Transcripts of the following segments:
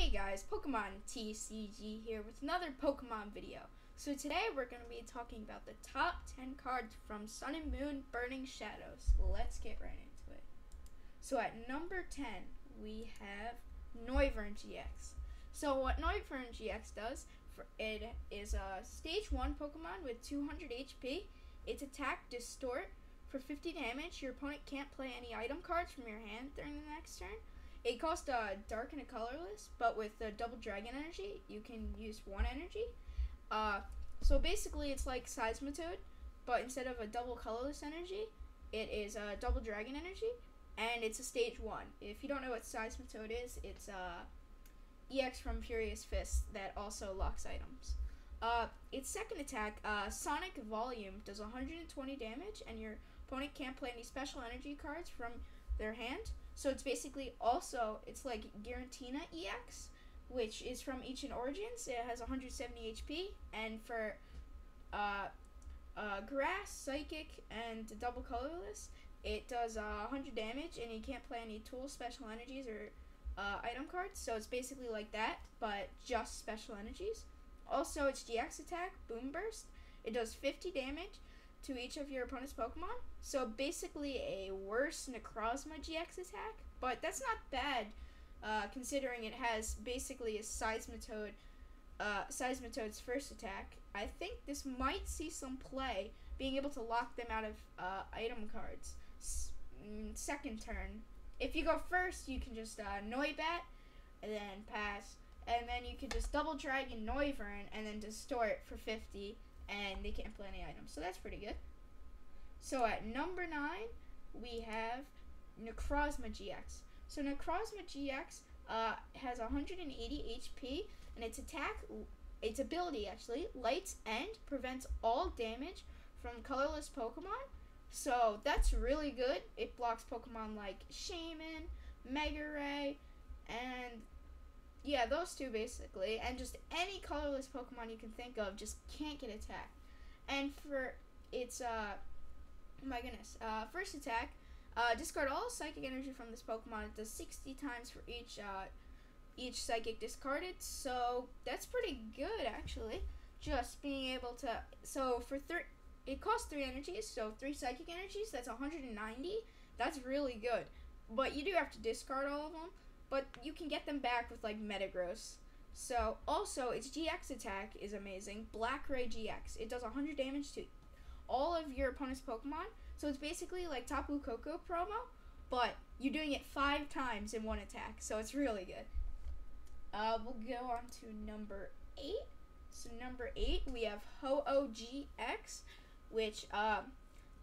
Hey guys, Pokemon TCG here with another Pokemon video. So today we're going to be talking about the top 10 cards from Sun and Moon Burning Shadows. Let's get right into it. So at number 10 we have Noivern GX. So what Noivern GX does, it is a stage 1 Pokemon with 200 HP. Its attack Distort. For 50 damage, your opponent can't play any item cards from your hand during the next turn. It costs dark and a colorless, but with the double dragon energy, you can use one energy. So basically it's like Seismitoad, but instead of a double colorless energy, it is a double dragon energy, and it's a stage 1. If you don't know what Seismitoad is, it's EX from Furious Fist that also locks items. Its second attack, Sonic Volume, does 120 damage, and your opponent can't play any special energy cards from their hand. So it's basically also, it's like Giratina EX, which is from Ancient Origins. It has 170 HP, and for Grass, Psychic, and double colorless, it does 100 damage, and you can't play any tools, special energies, or item cards. So it's basically like that, but just special energies. Also, its GX attack, Boom Burst, it does 50 damage to each of your opponent's Pokemon. So basically a worse Necrozma GX attack, but that's not bad considering it has basically a Seismitoad's first attack. I think this might see some play, being able to lock them out of item cards. Second turn. If you go first, you can just Noibat, and then pass, and then you can just double dragon Noivern, and then Distort for 50, and they can't play any items. So that's pretty good. So at number 9, we have Necrozma GX. So Necrozma GX has 180 HP, and its ability actually, Light's End, prevents all damage from colorless Pokemon. So that's really good. It blocks Pokemon like Shaman, Mega Ray, and yeah, those two basically, and just any colorless Pokemon you can think of just can't get attacked. And for its first attack, discard all psychic energy from this Pokemon. It does 60 times for each psychic discarded, so that's pretty good actually. Just being able to, so for it costs 3 energies, so 3 psychic energies, that's 190. That's really good, but you do have to discard all of them. But you can get them back with like Metagross. So also its GX attack is amazing. Black Ray GX. It does 100 damage to all of your opponent's Pokemon. So it's basically like Tapu Koko promo, but you're doing it 5 times in one attack. So it's really good. We'll go on to number 8. So number 8 we have Ho-Oh GX, which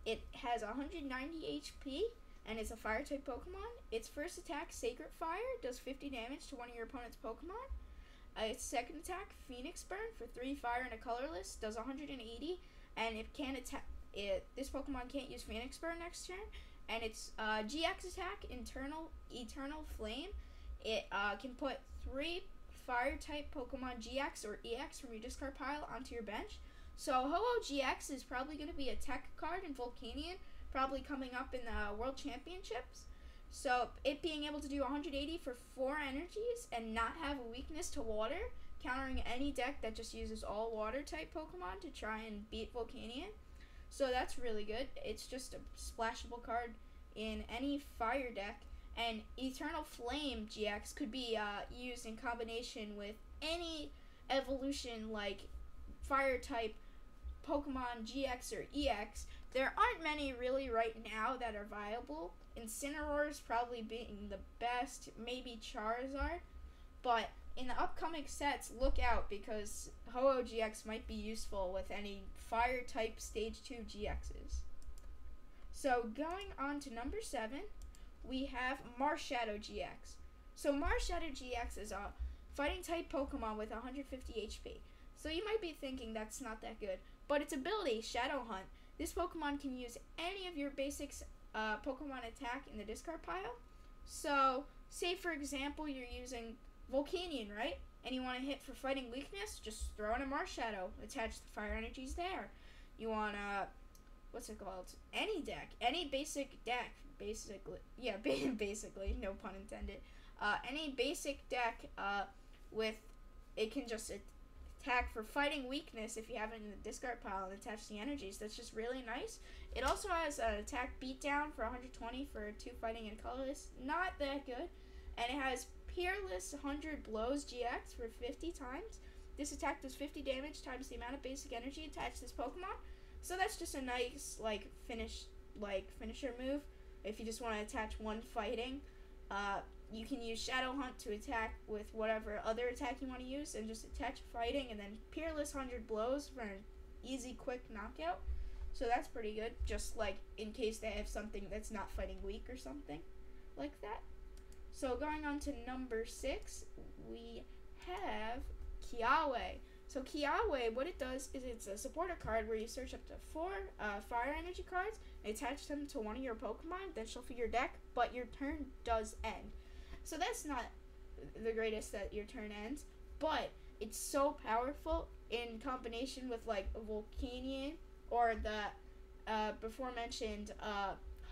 it has 190 HP. And it's a Fire-type Pokemon. Its first attack, Sacred Fire, does 50 damage to one of your opponent's Pokemon. Its second attack, Phoenix Burn, for 3 fire and a colorless, does 180. And it can attack. This Pokemon can't use Phoenix Burn next turn. And its GX attack, Eternal Flame, it can put 3 Fire-type Pokemon GX or EX from your discard pile onto your bench. So Ho-Oh GX is probably going to be a tech card in Volcanion, probably coming up in the World Championships. So it being able to do 180 for 4 energies and not have a weakness to water, countering any deck that just uses all water type Pokemon to try and beat Volcanion. So that's really good. It's just a splashable card in any fire deck. And Eternal Flame GX could be used in combination with any evolution like fire type Pokemon GX or EX. There aren't many really right now that are viable. Incineroar's probably being the best, maybe Charizard. But in the upcoming sets, look out, because Ho-Oh GX might be useful with any Fire-type Stage 2 GXs. So going on to number 7, we have Marshadow GX. So Marshadow GX is a Fighting-type Pokemon with 150 HP. So you might be thinking that's not that good. But its ability, Shadow Hunt, this Pokemon can use any of your basics Pokemon attack in the discard pile. So, say for example you're using Volcanion, right? And you want to hit for fighting weakness, just throw in a Marshadow, attach the fire energies there. You want any deck, any basic deck, basically, yeah, basically, no pun intended. Any basic deck with it can just attack for fighting weakness if you have it in the discard pile and attach the energies. That's just really nice. It also has an attack beatdown for 120 for 2 fighting and colorless. Not that good. And it has Peerless 100 Blows GX for 50 times. This attack does 50 damage times the amount of basic energy attached to this Pokemon. So that's just a nice finisher move. If you just want to attach 1 fighting, you can use Shadow Hunt to attack with whatever other attack you want to use, and just attach fighting, and then Peerless 100 Blows for an easy, quick knockout. So that's pretty good, just like in case they have something that's not fighting weak or something like that. So going on to number 6, we have Kiawe. So Kiawe, what it does is it's a supporter card where you search up to 4 fire energy cards and attach them to one of your Pokemon, then shuffle your deck, but your turn does end. So that's not the greatest that your turn ends, but it's so powerful in combination with like a Volcanion or the before mentioned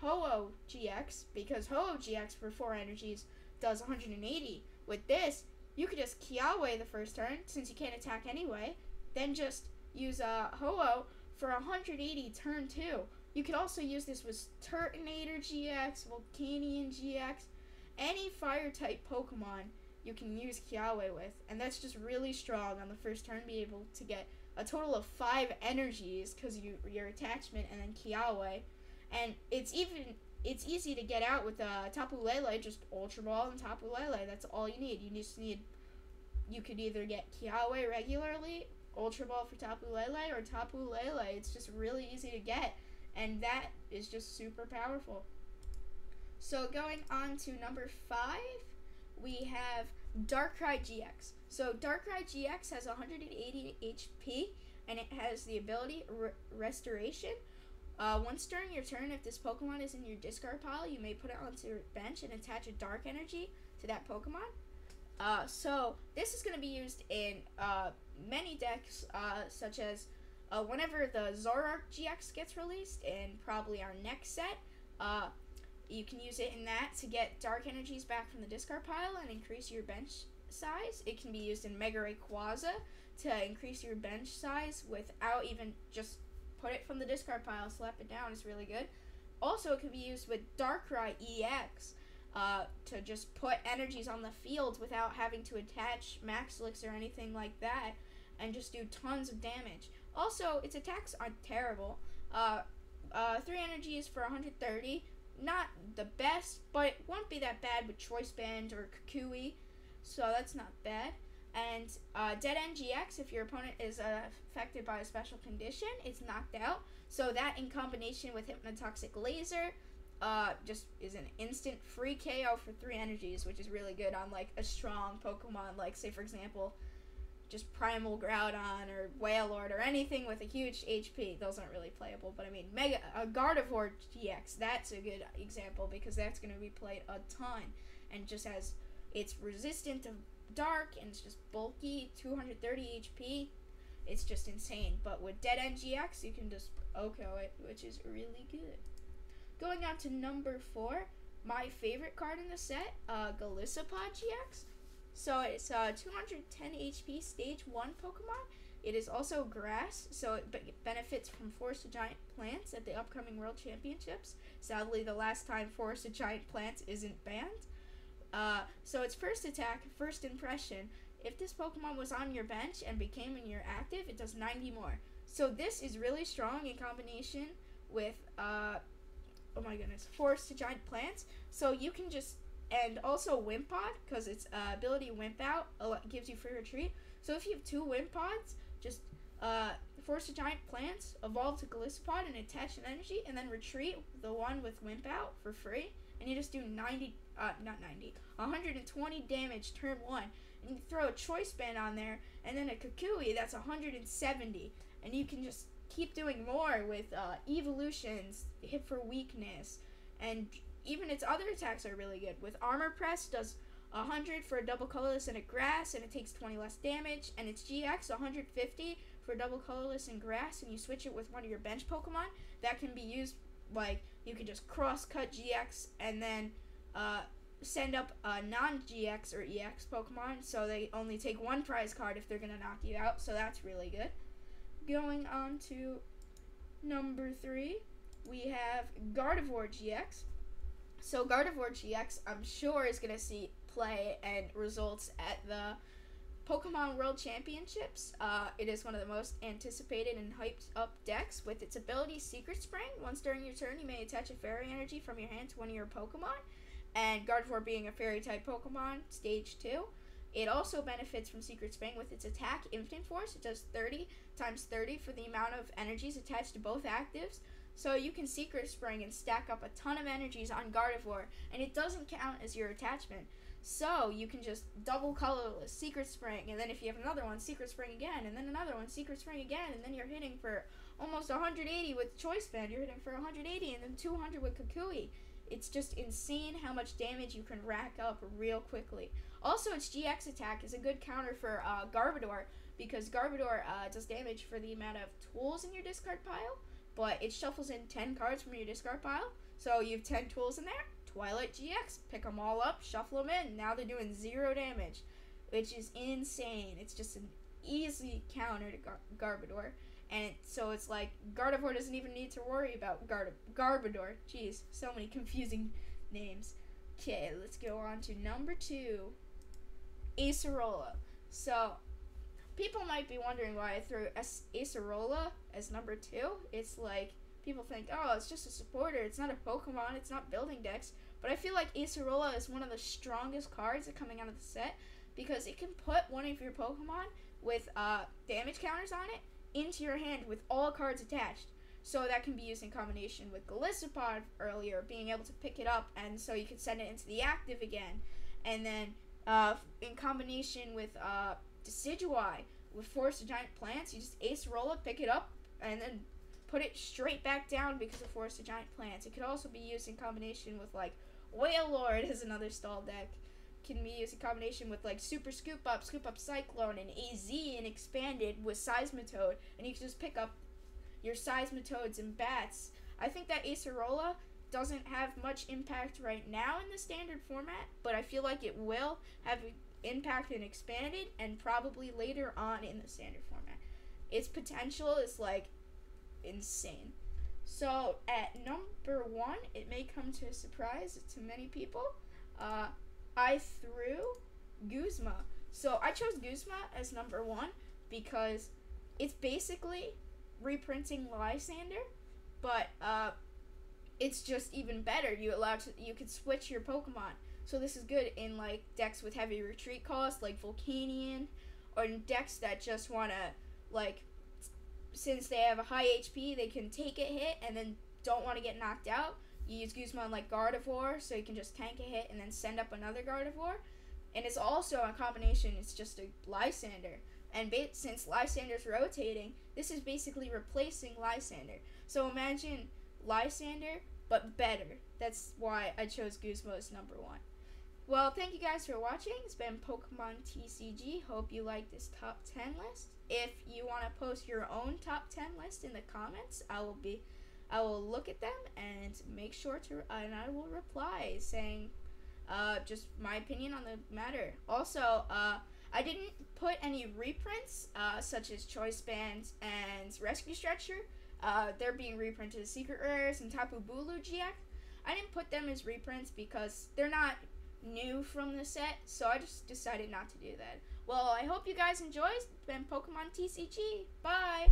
Ho-Oh GX, because Ho-Oh GX for 4 energies does 180. With this, you could just Kiawe the first turn, since you can't attack anyway, then just use Ho-Oh for 180 turn 2. You could also use this with Turtonator GX, Volcanion GX, any fire type Pokemon you can use Kiawe with, and that's just really strong on the first turn, be able to get a total of 5 energies because your attachment and then Kiawe, and it's easy to get out with Tapu Lele, just Ultra Ball and Tapu Lele. That's all you need. You could either get Kiawe regularly, Ultra Ball for Tapu Lele, or Tapu Lele. It's just really easy to get, and that is just super powerful. So going on to number 5, we have Darkrai GX. So Darkrai GX has 180 HP, and it has the ability Restoration. Once during your turn, if this Pokemon is in your discard pile, you may put it onto your bench and attach a Dark Energy to that Pokemon. So this is going to be used in many decks, such as whenever the Zoroark GX gets released, in probably our next set. You can use it in that to get Dark Energies back from the discard pile and increase your bench size. It can be used in Mega Rayquaza to increase your bench size without even just put it from the discard pile, slap it down. It's really good. Also, it can be used with Darkrai EX to just put energies on the field without having to attach Max Licks or anything like that, and just do tons of damage. Also, its attacks aren't terrible. 3 energies for 130. Not the best, but it won't be that bad with Choice Band or Kukui, so that's not bad. And Dead End GX, if your opponent is affected by a special condition, it's knocked out. So that in combination with Hypnotoxic Laser just is an instant free KO for 3 energies, which is really good on like a strong Pokemon, like say for example, just Primal Groudon or Wailord or anything with a huge HP. Those aren't really playable, but I mean Gardevoir GX, that's a good example because that's going to be played a ton, and just it's resistant to dark and it's just bulky, 230 HP. It's just insane. But with Dead End GX, you can just OHKO it, which is really good. Going on to number 4, my favorite card in the set, Golisopod GX. So it's 210 HP Stage 1 Pokemon. It is also grass, so it benefits from Forest of Giant Plants at the upcoming World Championships. Sadly, the last time Forest of Giant Plants isn't banned. So its first attack, First Impression. If this Pokemon was on your bench and became in your active, it does 90 more. So this is really strong in combination with, Forest of Giant Plants. So you can just, and also Wimpod, because its ability Wimp Out gives you free retreat. So if you have 2 Wimpods, just Forest of Giant Plants, evolve to Golisopod and attach an energy, and then retreat the one with Wimp Out for free. And you just do 120 damage turn 1. And you throw a Choice Band on there, and then a Kukui, that's 170. And you can just keep doing more with evolutions, hit for weakness, and even its other attacks are really good. With Armor Press, does 100 for a double colorless and a grass, and it takes 20 less damage. And its GX, 150 for a double colorless and grass, and you switch it with one of your bench Pokemon. That can be used, like, you can just cross-cut GX and then send up a non-GX or EX Pokemon, so they only take one prize card if they're going to knock you out, so that's really good. Going on to number 3, we have Gardevoir GX. So Gardevoir GX, I'm sure, is going to see play and results at the Pokemon World Championships. It is one of the most anticipated and hyped up decks with its ability Secret Spring. Once during your turn, you may attach a fairy energy from your hand to one of your Pokemon. And Gardevoir being a fairy type Pokemon, stage 2. It also benefits from Secret Spring with its attack Infinite Force. It does 30 times 30 for the amount of energies attached to both actives. So you can Secret Spring and stack up a ton of energies on Gardevoir, and it doesn't count as your attachment. So you can just double colorless Secret Spring, and then if you have another one, Secret Spring again, and then another one, Secret Spring again, and then you're hitting for almost 180 with Choice Band. You're hitting for 180 and then 200 with Kukui. It's just insane how much damage you can rack up real quickly. Also, its GX attack is a good counter for Garbodor, because Garbodor does damage for the amount of tools in your discard pile, but it shuffles in 10 cards from your discard pile, so you have 10 tools in there. Twilight GX, pick them all up, shuffle them in. Now they're doing 0 damage, which is insane. It's just an easy counter to Garbodor. And so it's like Gardevoir doesn't even need to worry about Garbodor. Jeez, so many confusing names. Okay, let's go on to number 2, Acerola. So people might be wondering why I threw Acerola as number 2. It's like people think, oh, it's just a supporter. It's not a Pokemon. It's not building decks. But I feel like Acerola is one of the strongest cards that coming out of the set, because it can put one of your Pokemon with damage counters on it into your hand with all cards attached. So that can be used in combination with Golisopod earlier, being able to pick it up, and so you can send it into the active again. And then in combination with Decidueye, with Forest of Giant Plants, you just Acerola, pick it up, and then put it straight back down because of Forest of Giant Plants. It could also be used in combination with like Wailord as another stall deck. Can be used in combination with like Super Scoop Up Cyclone, and AZ and Expanded with Seismitoad, and you can just pick up your Seismitoads and Bats. I think that Acerola doesn't have much impact right now in the standard format, but I feel like it will have impact in Expanded and probably later on in the standard format. Its potential is like insane. So at number 1, it may come to a surprise to many people, I threw Guzma. So I chose Guzma as number 1 because it's basically reprinting Lysander, but it's just even better. You could switch your Pokemon. So this is good in like decks with heavy retreat cost, like Volcanion, or in decks that just wanna, like, since they have a high HP, they can take a hit and then don't want to get knocked out. You use Guzma on like Gardevoir, so you can just tank a hit and then send up another Gardevoir. And it's also a combination, it's just a Lysander. And since Lysander's rotating, this is basically replacing Lysander. So imagine Lysander, but better. That's why I chose Guzma as number 1. Well, thank you guys for watching. It's been Pokemon TCG. Hope you like this top 10 list. If you want to post your own top 10 list in the comments, I will look at them and make sure to, and I will reply saying just my opinion on the matter. Also, I didn't put any reprints such as Choice Band and Rescue Stretcher. They're being reprinted as Secret Rares and Tapu Bulu GX. I didn't put them as reprints because they're not new from the set, so I just decided not to do that. Well, I hope you guys enjoyed. It's been Pokemon TCG. Bye!